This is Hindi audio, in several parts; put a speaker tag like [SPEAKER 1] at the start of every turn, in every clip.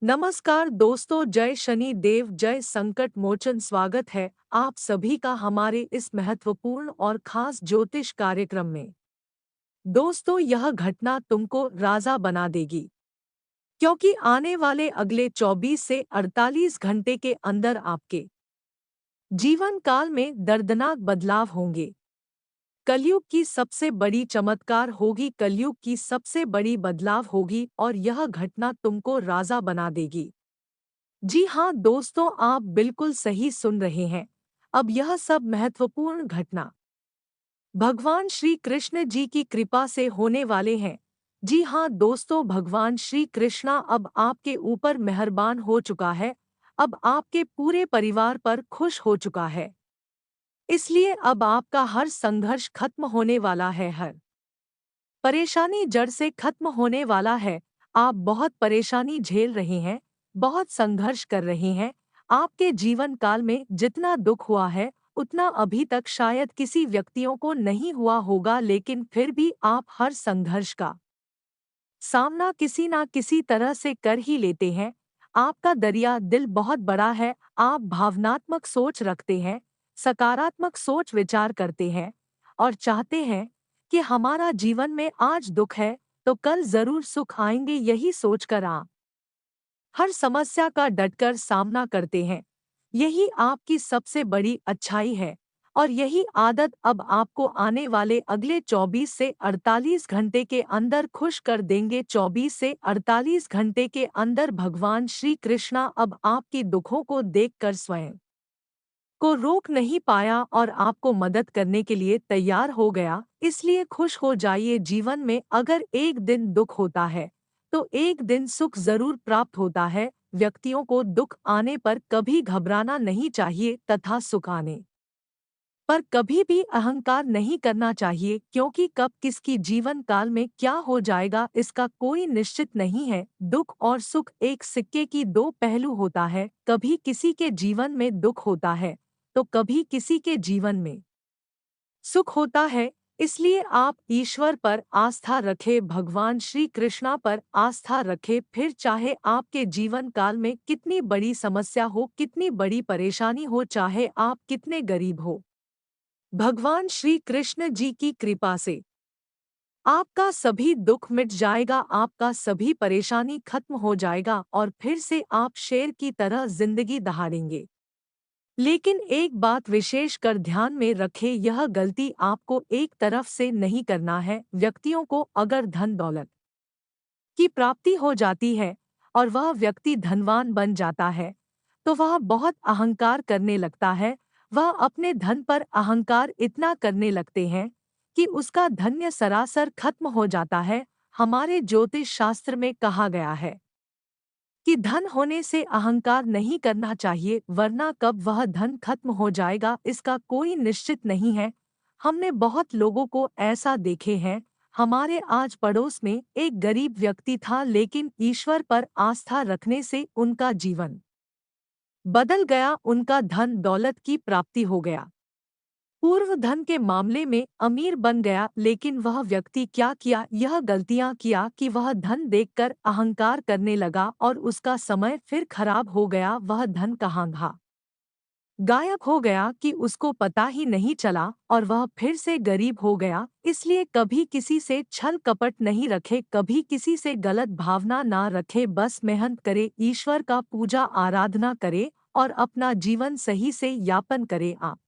[SPEAKER 1] नमस्कार दोस्तों, जय शनि देव, जय संकट मोचन। स्वागत है आप सभी का हमारे इस महत्वपूर्ण और खास ज्योतिष कार्यक्रम में। दोस्तों, यह घटना तुमको राजा बना देगी, क्योंकि आने वाले अगले 24 से 48 घंटे के अंदर आपके जीवन काल में दर्दनाक बदलाव होंगे। कलयुग की सबसे बड़ी चमत्कार होगी, कलयुग की सबसे बड़ी बदलाव होगी और यह घटना तुमको राजा बना देगी। जी हाँ दोस्तों, आप बिल्कुल सही सुन रहे हैं। अब यह सब महत्वपूर्ण घटना भगवान श्री कृष्ण जी की कृपा से होने वाले हैं। जी हाँ दोस्तों, भगवान श्री कृष्णा अब आपके ऊपर मेहरबान हो चुका है। अब आपके पूरे परिवार पर खुश हो चुका है। इसलिए अब आपका हर संघर्ष खत्म होने वाला है, हर परेशानी जड़ से खत्म होने वाला है। आप बहुत परेशानी झेल रहे हैं, बहुत संघर्ष कर रहे हैं। आपके जीवन काल में जितना दुख हुआ है उतना अभी तक शायद किसी व्यक्तियों को नहीं हुआ होगा, लेकिन फिर भी आप हर संघर्ष का सामना किसी ना किसी तरह से कर ही लेते हैं। आपका दरिया दिल बहुत बड़ा है। आप भावनात्मक सोच रखते हैं, सकारात्मक सोच विचार करते हैं और चाहते हैं कि हमारा जीवन में आज दुख है तो कल जरूर सुख आएंगे। यही सोचकर आप हर समस्या का डटकर सामना करते हैं। यही आपकी सबसे बड़ी अच्छाई है और यही आदत अब आपको आने वाले अगले 24 से 48 घंटे के अंदर खुश कर देंगे। 24 से 48 घंटे के अंदर भगवान श्री कृष्णा अब आपकी दुखों को देखकर स्वयं को रोक नहीं पाया और आपको मदद करने के लिए तैयार हो गया। इसलिए खुश हो जाइए। जीवन में अगर एक दिन दुख होता है तो एक दिन सुख जरूर प्राप्त होता है। व्यक्तियों को दुख आने पर कभी घबराना नहीं चाहिए तथा सुख आने पर कभी भी अहंकार नहीं करना चाहिए, क्योंकि कब किसकी जीवन काल में क्या हो जाएगा इसका कोई निश्चित नहीं है। दुख और सुख एक सिक्के की दो पहलू होता है। कभी किसी के जीवन में दुख होता है तो कभी किसी के जीवन में सुख होता है। इसलिए आप ईश्वर पर आस्था रखें, भगवान श्री कृष्णा पर आस्था रखें। फिर चाहे आपके जीवन काल में कितनी बड़ी समस्या हो, कितनी बड़ी परेशानी हो, चाहे आप कितने गरीब हो, भगवान श्री कृष्ण जी की कृपा से आपका सभी दुख मिट जाएगा, आपका सभी परेशानी खत्म हो जाएगा और फिर से आप शेर की तरह जिंदगी दहाड़ेंगे। लेकिन एक बात विशेष कर ध्यान में रखें, यह गलती आपको एक तरफ से नहीं करना है। व्यक्तियों को अगर धन दौलत की प्राप्ति हो जाती है और वह व्यक्ति धनवान बन जाता है तो वह बहुत अहंकार करने लगता है। वह अपने धन पर अहंकार इतना करने लगते हैं कि उसका धन्य सरासर खत्म हो जाता है। हमारे ज्योतिष शास्त्र में कहा गया है कि धन होने से अहंकार नहीं करना चाहिए, वरना कब वह धन खत्म हो जाएगा इसका कोई निश्चित नहीं है। हमने बहुत लोगों को ऐसा देखे हैं। हमारे आज पड़ोस में एक गरीब व्यक्ति था, लेकिन ईश्वर पर आस्था रखने से उनका जीवन बदल गया, उनका धन दौलत की प्राप्ति हो गया, पूर्व धन के मामले में अमीर बन गया। लेकिन वह व्यक्ति क्या किया, यह गलतियां किया कि वह धन देखकर अहंकार करने लगा और उसका समय फिर खराब हो गया। वह धन कहाँ गायब हो गया कि उसको पता ही नहीं चला और वह फिर से गरीब हो गया। इसलिए कभी किसी से छल कपट नहीं रखे, कभी किसी से गलत भावना ना रखे। बस मेहनत करे, ईश्वर का पूजा आराधना करे और अपना जीवन सही से यापन करे। आप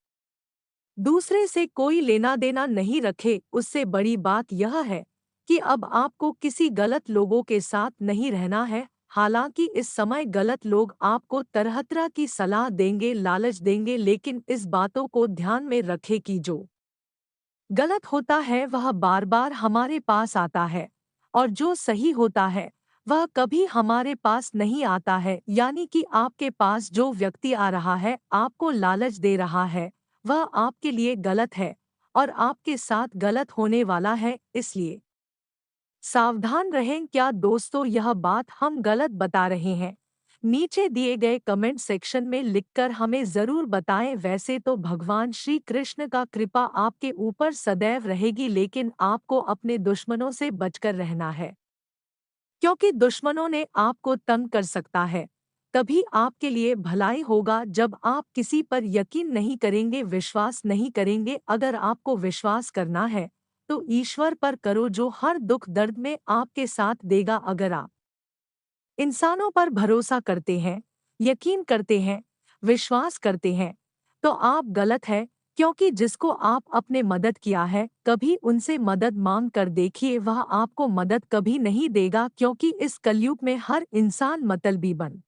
[SPEAKER 1] दूसरे से कोई लेना देना नहीं रखे। उससे बड़ी बात यह है कि अब आपको किसी गलत लोगों के साथ नहीं रहना है। हालांकि इस समय गलत लोग आपको तरह तरह की सलाह देंगे, लालच देंगे, लेकिन इस बातों को ध्यान में रखें कि जो गलत होता है वह बार बार हमारे पास आता है और जो सही होता है वह कभी हमारे पास नहीं आता है। यानी कि आपके पास जो व्यक्ति आ रहा है, आपको लालच दे रहा है, वह आपके लिए गलत है और आपके साथ गलत होने वाला है। इसलिए सावधान रहें। क्या दोस्तों यह बात हम गलत बता रहे हैं? नीचे दिए गए कमेंट सेक्शन में लिखकर हमें ज़रूर बताएं। वैसे तो भगवान श्री कृष्ण का कृपा आपके ऊपर सदैव रहेगी, लेकिन आपको अपने दुश्मनों से बचकर रहना है। क्योंकि दुश्मनों ने आपको तंग कर सकता है। तभी आपके लिए भलाई होगा जब आप किसी पर यकीन नहीं करेंगे, विश्वास नहीं करेंगे। अगर आपको विश्वास करना है तो ईश्वर पर करो जो हर दुख दर्द में आपके साथ देगा। अगर आप इंसानों पर भरोसा करते हैं, यकीन करते हैं, विश्वास करते हैं, तो आप गलत है। क्योंकि जिसको आप अपने मदद किया है, कभी उनसे मदद मांग कर देखिए, वह आपको मदद कभी नहीं देगा। क्योंकि इस कलयुग में हर इंसान मतलबी बन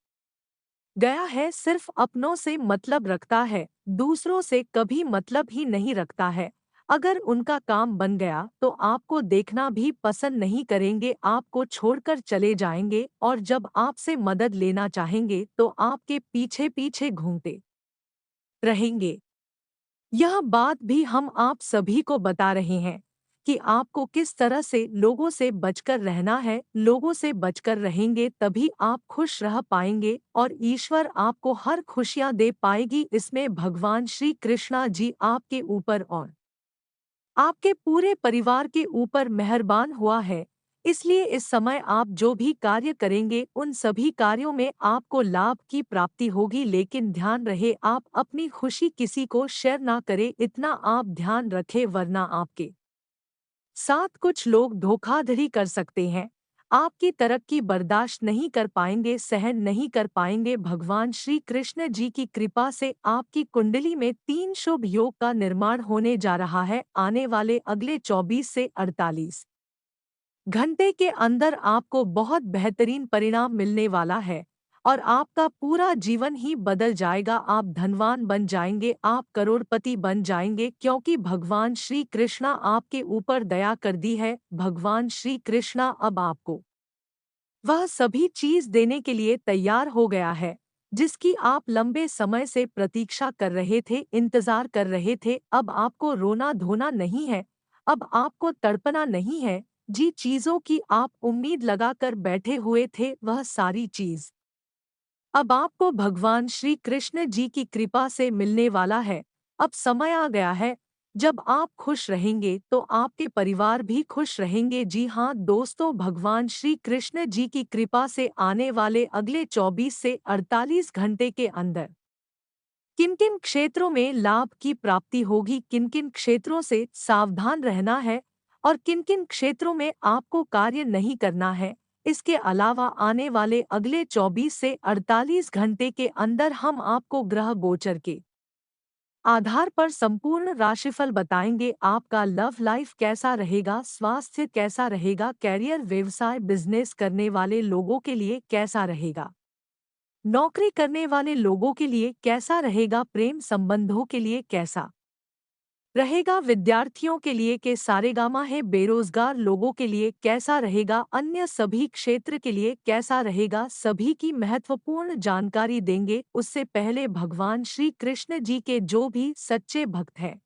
[SPEAKER 1] गया है, सिर्फ अपनों से मतलब रखता है, दूसरों से कभी मतलब ही नहीं रखता है। अगर उनका काम बन गया तो आपको देखना भी पसंद नहीं करेंगे, आपको छोड़कर चले जाएंगे, और जब आपसे मदद लेना चाहेंगे तो आपके पीछे पीछे घूमते रहेंगे। यह बात भी हम आप सभी को बता रहे हैं कि आपको किस तरह से लोगों से बचकर रहना है। लोगों से बचकर रहेंगे तभी आप खुश रह पाएंगे और ईश्वर आपको हर खुशियां दे पाएगी। इसमें भगवान श्री कृष्णा जी आपके ऊपर और आपके पूरे परिवार के ऊपर मेहरबान हुआ है। इसलिए इस समय आप जो भी कार्य करेंगे उन सभी कार्यों में आपको लाभ की प्राप्ति होगी। लेकिन ध्यान रहे, आप अपनी खुशी किसी को शेयर ना करें, इतना आप ध्यान रखें, वरना आपके साथ कुछ लोग धोखाधड़ी कर सकते हैं। आपकी तरक्की बर्दाश्त नहीं कर पाएंगे, सहन नहीं कर पाएंगे। भगवान श्री कृष्ण जी की कृपा से आपकी कुंडली में 3 शुभ योग का निर्माण होने जा रहा है। आने वाले अगले 24 से 48 घंटे के अंदर आपको बहुत बेहतरीन परिणाम मिलने वाला है और आपका पूरा जीवन ही बदल जाएगा। आप धनवान बन जाएंगे, आप करोड़पति बन जाएंगे, क्योंकि भगवान श्री कृष्णा आपके ऊपर दया कर दी है। भगवान श्री कृष्णा अब आपको वह सभी चीज देने के लिए तैयार हो गया है जिसकी आप लंबे समय से प्रतीक्षा कर रहे थे, इंतजार कर रहे थे। अब आपको रोना धोना नहीं है, अब आपको तड़पना नहीं है। जी चीजों की आप उम्मीद लगाकर बैठे हुए थे, वह सारी चीज अब आपको भगवान श्री कृष्ण जी की कृपा से मिलने वाला है। अब समय आ गया है जब आप खुश रहेंगे तो आपके परिवार भी खुश रहेंगे। जी हाँ दोस्तों, भगवान श्री कृष्ण जी की कृपा से आने वाले अगले 24 से 48 घंटे के अंदर किन किन क्षेत्रों में लाभ की प्राप्ति होगी, किन किन क्षेत्रों से सावधान रहना है और किन किन क्षेत्रों में आपको कार्य नहीं करना है। इसके अलावा आने वाले अगले 24 से 48 घंटे के अंदर हम आपको ग्रह गोचर के आधार पर संपूर्ण राशिफल बताएंगे। आपका लव लाइफ कैसा रहेगा, स्वास्थ्य कैसा रहेगा, कैरियर, व्यवसाय, बिजनेस करने वाले लोगों के लिए कैसा रहेगा, नौकरी करने वाले लोगों के लिए कैसा रहेगा, प्रेम संबंधों के लिए कैसा रहेगा, विद्यार्थियों के लिए के सारेगामा है, बेरोजगार लोगों के लिए कैसा रहेगा, अन्य सभी क्षेत्र के लिए कैसा रहेगा, सभी की महत्वपूर्ण जानकारी देंगे। उससे पहले भगवान श्री कृष्ण जी के जो भी सच्चे भक्त हैं,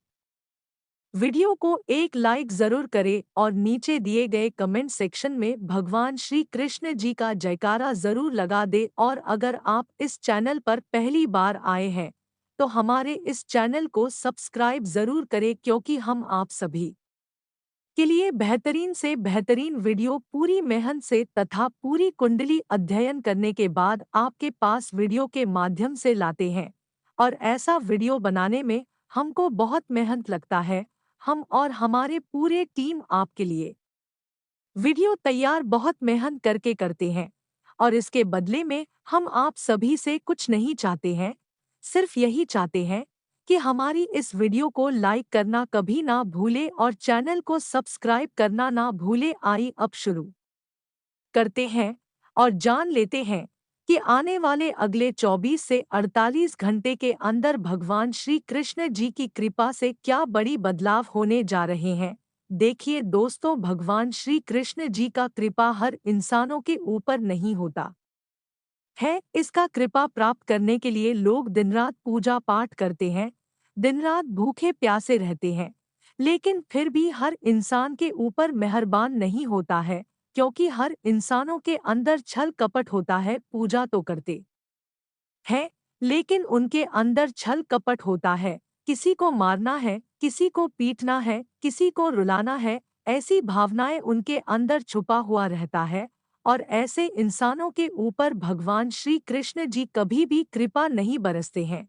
[SPEAKER 1] वीडियो को एक लाइक जरूर करें और नीचे दिए गए कमेंट सेक्शन में भगवान श्री कृष्ण जी का जयकारा जरूर लगा दे। और अगर आप इस चैनल पर पहली बार आए हैं तो हमारे इस चैनल को सब्सक्राइब जरूर करें, क्योंकि हम आप सभी के लिए बेहतरीन से बेहतरीन वीडियो पूरी मेहनत से तथा पूरी कुंडली अध्ययन करने के बाद आपके पास वीडियो के माध्यम से लाते हैं। और ऐसा वीडियो बनाने में हमको बहुत मेहनत लगता है। हम और हमारे पूरे टीम आपके लिए वीडियो तैयार बहुत मेहनत करके करते हैं और इसके बदले में हम आप सभी से कुछ नहीं चाहते हैं, सिर्फ यही चाहते हैं कि हमारी इस वीडियो को लाइक करना कभी ना भूले और चैनल को सब्सक्राइब करना ना भूले। आई अब शुरू करते हैं और जान लेते हैं कि आने वाले अगले 24 से 48 घंटे के अंदर भगवान श्री कृष्ण जी की कृपा से क्या बड़ी बदलाव होने जा रहे हैं। देखिए दोस्तों, भगवान श्री कृष्ण जी का कृपा हर इंसानों के ऊपर नहीं होता है। इसका कृपा प्राप्त करने के लिए लोग दिन रात पूजा पाठ करते हैं, दिन रात भूखे प्यासे रहते हैं, लेकिन फिर भी हर इंसान के ऊपर मेहरबान नहीं होता है। क्योंकि हर इंसानों के अंदर छल कपट होता है। पूजा तो करते हैं लेकिन उनके अंदर छल कपट होता है। किसी को मारना है, किसी को पीटना है, किसी को रुलाना है, ऐसी भावनाएं उनके अंदर छुपा हुआ रहता है। और ऐसे इंसानों के ऊपर भगवान श्री कृष्ण जी कभी भी कृपा नहीं बरसते हैं।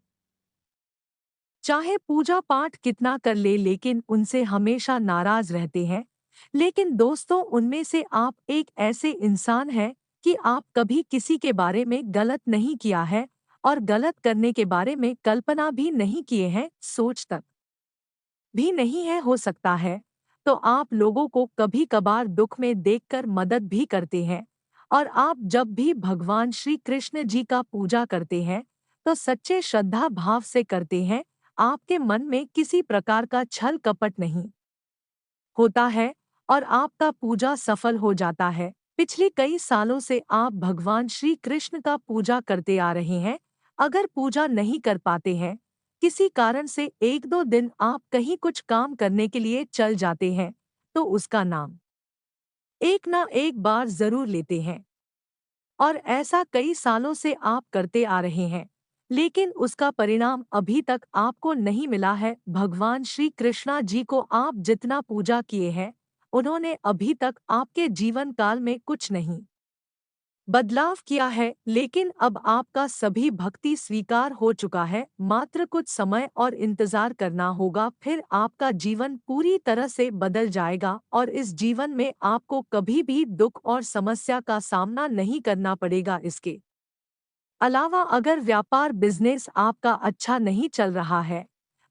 [SPEAKER 1] चाहे पूजा पाठ कितना कर ले लेकिन उनसे हमेशा नाराज रहते हैं। लेकिन दोस्तों, उनमें से आप एक ऐसे इंसान हैं कि आप कभी किसी के बारे में गलत नहीं किया है और गलत करने के बारे में कल्पना भी नहीं किए हैं, सोच तक भी नहीं है हो सकता है। तो आप लोगों को कभी कभार दुख में देखकर मदद भी करते हैं। और आप जब भी भगवान श्री कृष्ण जी का पूजा करते हैं तो सच्चे श्रद्धा भाव से करते हैं। आपके मन में किसी प्रकार का छल कपट नहीं होता है और आपका पूजा सफल हो जाता है। पिछले कई सालों से आप भगवान श्री कृष्ण का पूजा करते आ रहे हैं। अगर पूजा नहीं कर पाते हैं, किसी कारण से एक दो दिन आप कहीं कुछ काम करने के लिए चल जाते हैं, तो उसका नाम एक ना एक बार जरूर लेते हैं। और ऐसा कई सालों से आप करते आ रहे हैं, लेकिन उसका परिणाम अभी तक आपको नहीं मिला है। भगवान श्री कृष्णा जी को आप जितना पूजा किए हैं, उन्होंने अभी तक आपके जीवन काल में कुछ नहीं बदलाव किया है। लेकिन अब आपका सभी भक्ति स्वीकार हो चुका है। मात्र कुछ समय और इंतजार करना होगा, फिर आपका जीवन पूरी तरह से बदल जाएगा और इस जीवन में आपको कभी भी दुख और समस्या का सामना नहीं करना पड़ेगा। इसके अलावा अगर व्यापार बिजनेस आपका अच्छा नहीं चल रहा है,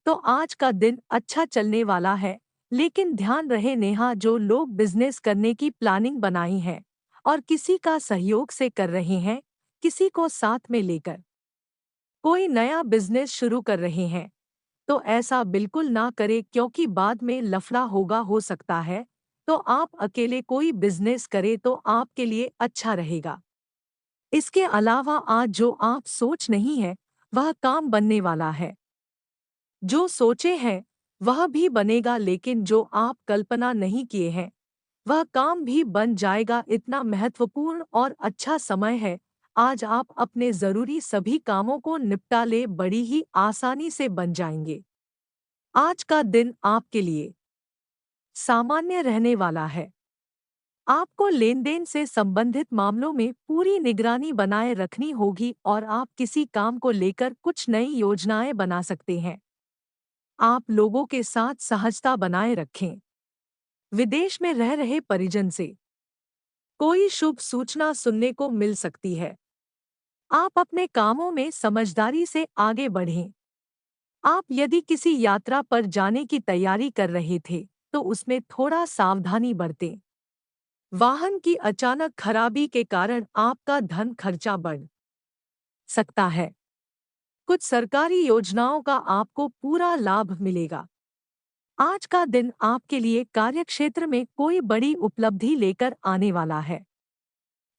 [SPEAKER 1] तो आज का दिन अच्छा चलने वाला है। लेकिन ध्यान रहे नेहा, जो लोग बिजनेस करने की प्लानिंग बनाई है और किसी का सहयोग से कर रहे हैं, किसी को साथ में लेकर कोई नया बिजनेस शुरू कर रहे हैं, तो ऐसा बिल्कुल ना करें, क्योंकि बाद में लफड़ा होगा हो सकता है। तो आप अकेले कोई बिजनेस करें तो आपके लिए अच्छा रहेगा। इसके अलावा आज जो आप सोच नहीं है, वह काम बनने वाला है। जो सोचे हैं वह भी बनेगा, लेकिन जो आप कल्पना नहीं किए हैं वह काम भी बन जाएगा। इतना महत्वपूर्ण और अच्छा समय है। आज आप अपने जरूरी सभी कामों को निपटा ले, बड़ी ही आसानी से बन जाएंगे। आज का दिन आपके लिए सामान्य रहने वाला है। आपको लेन-देन से संबंधित मामलों में पूरी निगरानी बनाए रखनी होगी और आप किसी काम को लेकर कुछ नई योजनाएं बना सकते हैं। आप लोगों के साथ सहजता बनाए रखें। विदेश में रह रहे परिजन से कोई शुभ सूचना सुनने को मिल सकती है। आप अपने कामों में समझदारी से आगे बढ़ें। आप यदि किसी यात्रा पर जाने की तैयारी कर रहे थे, तो उसमें थोड़ा सावधानी बरतें। वाहन की अचानक खराबी के कारण आपका धन खर्चा बढ़ सकता है। कुछ सरकारी योजनाओं का आपको पूरा लाभ मिलेगा। आज का दिन आपके लिए कार्यक्षेत्र में कोई बड़ी उपलब्धि लेकर आने वाला है।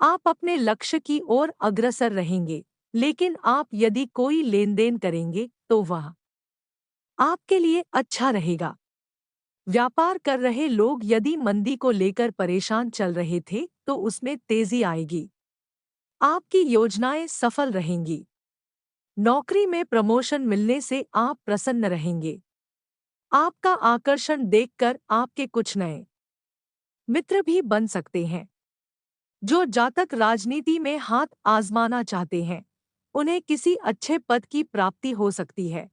[SPEAKER 1] आप अपने लक्ष्य की ओर अग्रसर रहेंगे, लेकिन आप यदि कोई लेन-देन करेंगे तो वह आपके लिए अच्छा रहेगा। व्यापार कर रहे लोग यदि मंदी को लेकर परेशान चल रहे थे, तो उसमें तेजी आएगी। आपकी योजनाएं सफल रहेंगी। नौकरी में प्रमोशन मिलने से आप प्रसन्न रहेंगे। आपका आकर्षण देखकर आपके कुछ नए मित्र भी बन सकते हैं। जो जातक राजनीति में हाथ आजमाना चाहते हैं, उन्हें किसी अच्छे पद की प्राप्ति हो सकती है।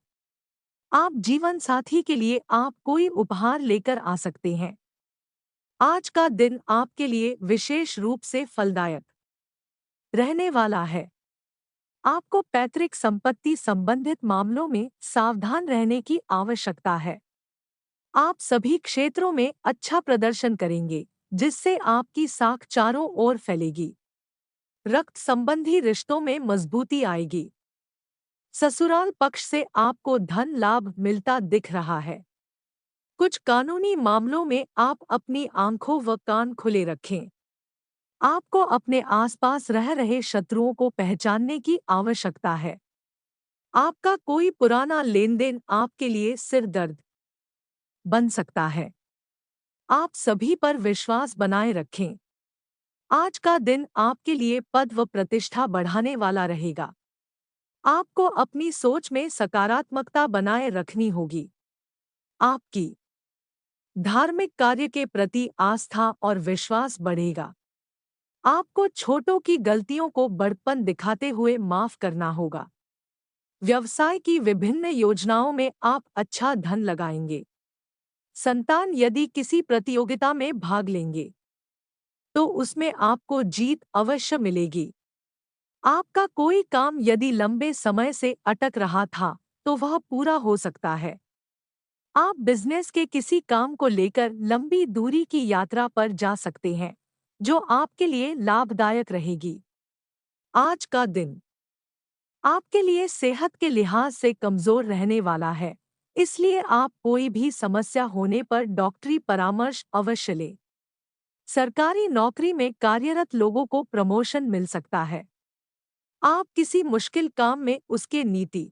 [SPEAKER 1] आप जीवन साथी के लिए आप कोई उपहार लेकर आ सकते हैं। आज का दिन आपके लिए विशेष रूप से फलदायक रहने वाला है। आपको पैतृक संपत्ति संबंधित मामलों में सावधान रहने की आवश्यकता है। आप सभी क्षेत्रों में अच्छा प्रदर्शन करेंगे, जिससे आपकी साख चारों ओर फैलेगी। रक्त संबंधी रिश्तों में मजबूती आएगी। ससुराल पक्ष से आपको धन लाभ मिलता दिख रहा है। कुछ कानूनी मामलों में आप अपनी आंखों व कान खुले रखें। आपको अपने आसपास रह रहे शत्रुओं को पहचानने की आवश्यकता है। आपका कोई पुराना लेनदेन आपके लिए सिर दर्द बन सकता है। आप सभी पर विश्वास बनाए रखें। आज का दिन आपके लिए पद व प्रतिष्ठा बढ़ाने वाला रहेगा। आपको अपनी सोच में सकारात्मकता बनाए रखनी होगी। आपकी धार्मिक कार्य के प्रति आस्था और विश्वास बढ़ेगा। आपको छोटों की गलतियों को बड़प्पन दिखाते हुए माफ करना होगा। व्यवसाय की विभिन्न योजनाओं में आप अच्छा धन लगाएंगे। संतान यदि किसी प्रतियोगिता में भाग लेंगे तो उसमें आपको जीत अवश्य मिलेगी। आपका कोई काम यदि लंबे समय से अटक रहा था तो वह पूरा हो सकता है। आप बिजनेस के किसी काम को लेकर लंबी दूरी की यात्रा पर जा सकते हैं, जो आपके लिए लाभदायक रहेगी। आज का दिन आपके लिए सेहत के लिहाज से कमजोर रहने वाला है, इसलिए आप कोई भी समस्या होने पर डॉक्टरी परामर्श अवश्य लें। सरकारी नौकरी में कार्यरत लोगों को प्रमोशन मिल सकता है। आप किसी मुश्किल काम में उसके नीति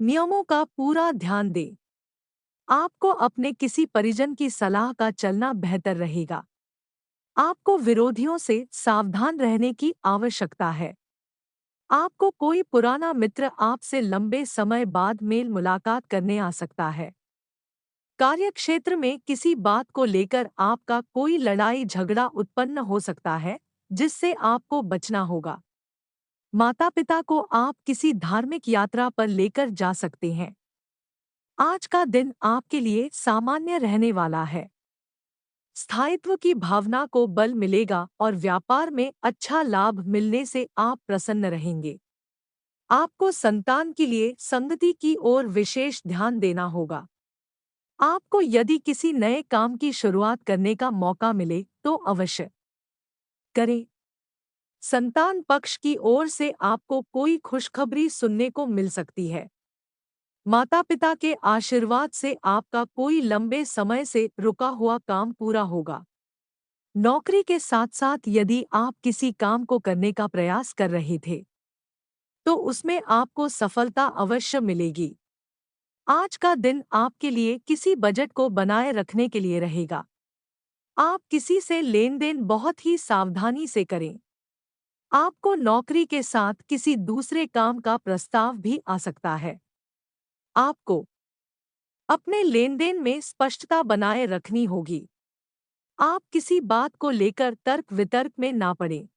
[SPEAKER 1] नियमों का पूरा ध्यान दें। आपको अपने किसी परिजन की सलाह का चलना बेहतर रहेगा। आपको विरोधियों से सावधान रहने की आवश्यकता है। आपको कोई पुराना मित्र आपसे लंबे समय बाद मेल मुलाकात करने आ सकता है। कार्यक्षेत्र में किसी बात को लेकर आपका कोई लड़ाई झगड़ा उत्पन्न हो सकता है, जिससे आपको बचना होगा। माता-पिता को आप किसी धार्मिक यात्रा पर लेकर जा सकते हैं। आज का दिन आपके लिए सामान्य रहने वाला है। स्थायित्व की भावना को बल मिलेगा और व्यापार में अच्छा लाभ मिलने से आप प्रसन्न रहेंगे। आपको संतान के लिए संगति की ओर विशेष ध्यान देना होगा। आपको यदि किसी नए काम की शुरुआत करने का मौका मिले तो अवश्य करें। संतान पक्ष की ओर से आपको कोई खुशखबरी सुनने को मिल सकती है। माता-पिता के आशीर्वाद से आपका कोई लंबे समय से रुका हुआ काम पूरा होगा। नौकरी के साथ-साथ यदि आप किसी काम को करने का प्रयास कर रहे थे, तो उसमें आपको सफलता अवश्य मिलेगी। आज का दिन आपके लिए किसी बजट को बनाए रखने के लिए रहेगा। आप किसी से लेन-देन बहुत ही सावधानी से करें। आपको नौकरी के साथ किसी दूसरे काम का प्रस्ताव भी आ सकता है। आपको अपने लेन-देन में स्पष्टता बनाए रखनी होगी। आप किसी बात को लेकर तर्क-वितर्क में ना पड़ें।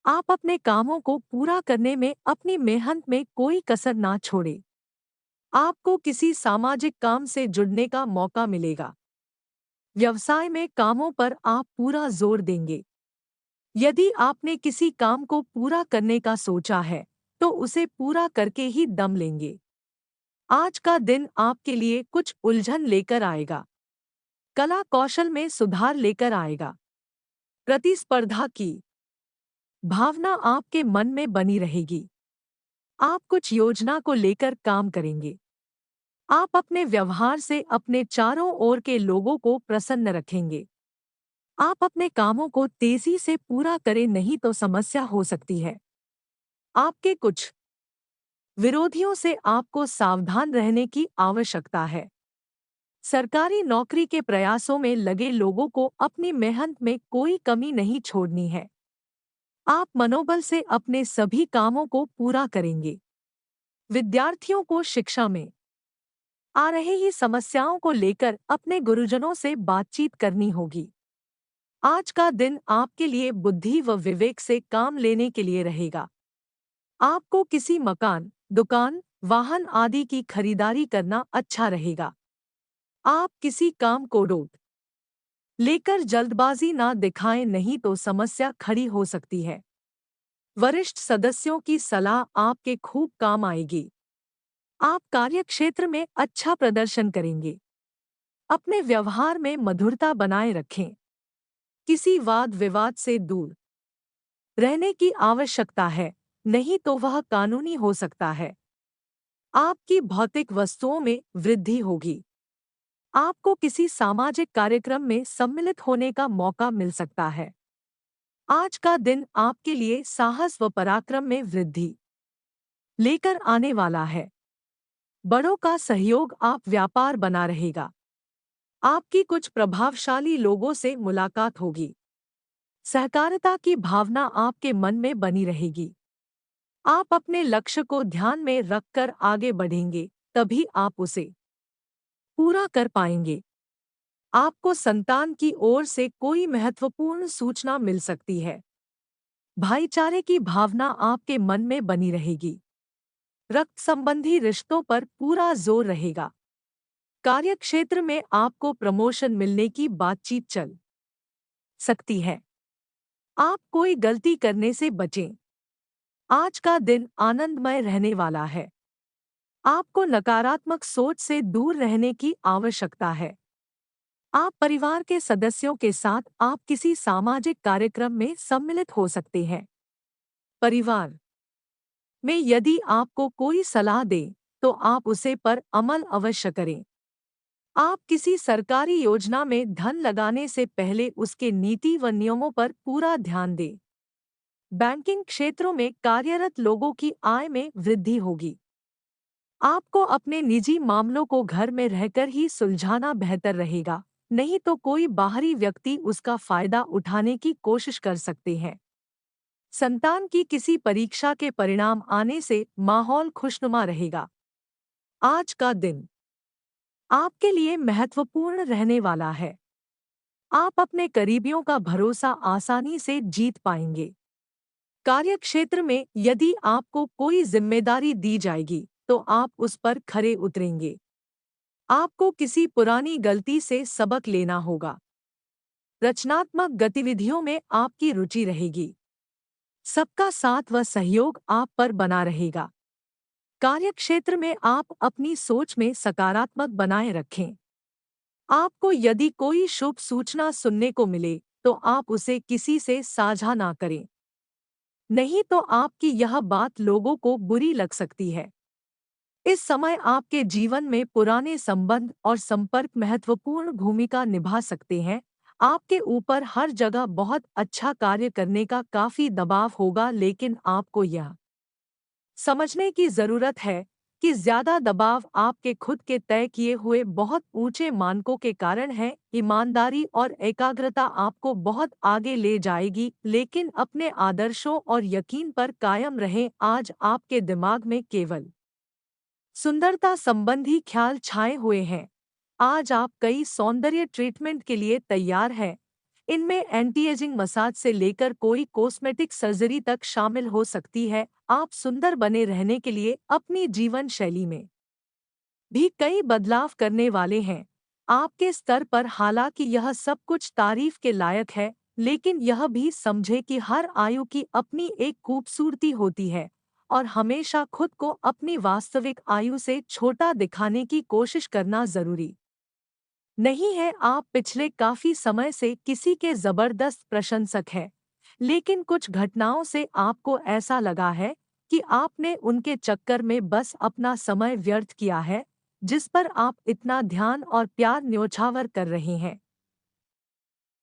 [SPEAKER 1] आप अपने कामों को पूरा करने में अपनी मेहनत में कोई कसर ना छोड़ें। आपको किसी सामाजिक काम से जुड़ने का मौका मिलेगा। व्यवसाय में कामों पर आप पूरा जोर देंगे। यदि आपने किसी काम को पूरा करने का सोचा है, तो उसे पूरा करके ही दम लेंगे। आज का दिन आपके लिए कुछ उलझन लेकर आएगा। कला कौशल में सुधार लेकर आएगा। प्रतिस्पर्धा की भावना आपके मन में बनी रहेगी। आप कुछ योजना को लेकर काम करेंगे। आप अपने व्यवहार से अपने चारों ओर के लोगों को प्रसन्न रखेंगे। आप अपने कामों को तेजी से पूरा करें, नहीं तो समस्या हो सकती है। आपके कुछ विरोधियों से आपको सावधान रहने की आवश्यकता है। सरकारी नौकरी के प्रयासों में लगे लोगों को अपनी मेहनत में कोई कमी नहीं छोड़नी है। आप मनोबल से अपने सभी कामों को पूरा करेंगे। विद्यार्थियों को शिक्षा में आ रही ही समस्याओं को लेकर अपने गुरुजनों से बातचीत करनी होगी। आज का दिन आपके लिए बुद्धि व विवेक से काम लेने के लिए रहेगा। आपको किसी मकान, दुकान, वाहन आदि की खरीदारी करना अच्छा रहेगा। आप किसी काम को रोक लेकर जल्दबाजी ना दिखाएं, नहीं तो समस्या खड़ी हो सकती है। वरिष्ठ सदस्यों की सलाह आपके खूब काम आएगी। आप कार्यक्षेत्र में अच्छा प्रदर्शन करेंगे। अपने व्यवहार में मधुरता बनाए रखें। किसी वाद विवाद से दूर रहने की आवश्यकता है, नहीं तो वह कानूनी हो सकता है। आपकी भौतिक वस्तुओं में वृद्धि होगी। आपको किसी सामाजिक कार्यक्रम में सम्मिलित होने का मौका मिल सकता है। आज का दिन आपके लिए साहस व पराक्रम में वृद्धि लेकर आने वाला है। बड़ों का सहयोग आप व्यापार बना रहेगा। आपकी कुछ प्रभावशाली लोगों से मुलाकात होगी। सहकारिता की भावना आपके मन में बनी रहेगी। आप अपने लक्ष्य को ध्यान में रखकर आगे बढ़ेंगे, तभी आप उसे पूरा कर पाएंगे। आपको संतान की ओर से कोई महत्वपूर्ण सूचना मिल सकती है। भाईचारे की भावना आपके मन में बनी रहेगी। रक्त संबंधी रिश्तों पर पूरा जोर रहेगा। कार्यक्षेत्र में आपको प्रमोशन मिलने की बातचीत चल सकती है। आप कोई गलती करने से बचें। आज का दिन आनंदमय रहने वाला है। आपको नकारात्मक सोच से दूर रहने की आवश्यकता है। आप परिवार के सदस्यों के साथ आप किसी सामाजिक कार्यक्रम में सम्मिलित हो सकते हैं। परिवार में यदि आपको कोई सलाह दे तो आप उसे पर अमल अवश्य करें। आप किसी सरकारी योजना में धन लगाने से पहले उसके नीति व नियमों पर पूरा ध्यान दें। बैंकिंग क्षेत्रों में कार्यरत लोगों की आय में वृद्धि होगी। आपको अपने निजी मामलों को घर में रहकर ही सुलझाना बेहतर रहेगा, नहीं तो कोई बाहरी व्यक्ति उसका फायदा उठाने की कोशिश कर सकते हैं। संतान की किसी परीक्षा के परिणाम आने से माहौल खुशनुमा रहेगा। आज का दिन आपके लिए महत्वपूर्ण रहने वाला है। आप अपने करीबियों का भरोसा आसानी से जीत पाएंगे। कार्यक्षेत्र में यदि आपको कोई जिम्मेदारी दी जाएगी तो आप उस पर खरे उतरेंगे। आपको किसी पुरानी गलती से सबक लेना होगा। रचनात्मक गतिविधियों में आपकी रुचि रहेगी। सबका साथ व सहयोग आप पर बना रहेगा। कार्यक्षेत्र में आप अपनी सोच में सकारात्मक बनाए रखें। आपको यदि कोई शुभ सूचना सुनने को मिले तो आप उसे किसी से साझा ना करें, नहीं तो आपकी यह बात लोगों को बुरी लग सकती है। इस समय आपके जीवन में पुराने संबंध और संपर्क महत्वपूर्ण भूमिका निभा सकते हैं। आपके ऊपर हर जगह बहुत अच्छा कार्य करने का काफी दबाव होगा, लेकिन आपको यह समझने की जरूरत है कि ज्यादा दबाव आपके खुद के तय किए हुए बहुत ऊंचे मानकों के कारण है। ईमानदारी और एकाग्रता आपको बहुत आगे ले जाएगी, लेकिन अपने आदर्शों और यकीन पर कायम रहें। आज आपके दिमाग में केवल सुंदरता संबंधी ख्याल छाए हुए हैं। आज आप कई सौंदर्य ट्रीटमेंट के लिए तैयार हैं। इनमें एंटी एजिंग मसाज से लेकर कोई कॉस्मेटिक सर्जरी तक शामिल हो सकती है। आप सुंदर बने रहने के लिए अपनी जीवन शैली में भी कई बदलाव करने वाले हैं। आपके स्तर पर हालांकि यह सब कुछ तारीफ के लायक है, लेकिन यह भी समझे कि हर आयु की अपनी एक खूबसूरती होती है और हमेशा खुद को अपनी वास्तविक आयु से छोटा दिखाने की कोशिश करना जरूरी नहीं है। आप पिछले काफी समय से किसी के जबरदस्त प्रशंसक हैं, लेकिन कुछ घटनाओं से आपको ऐसा लगा है कि आपने उनके चक्कर में बस अपना समय व्यर्थ किया है, जिस पर आप इतना ध्यान और प्यार न्योछावर कर रहे हैं।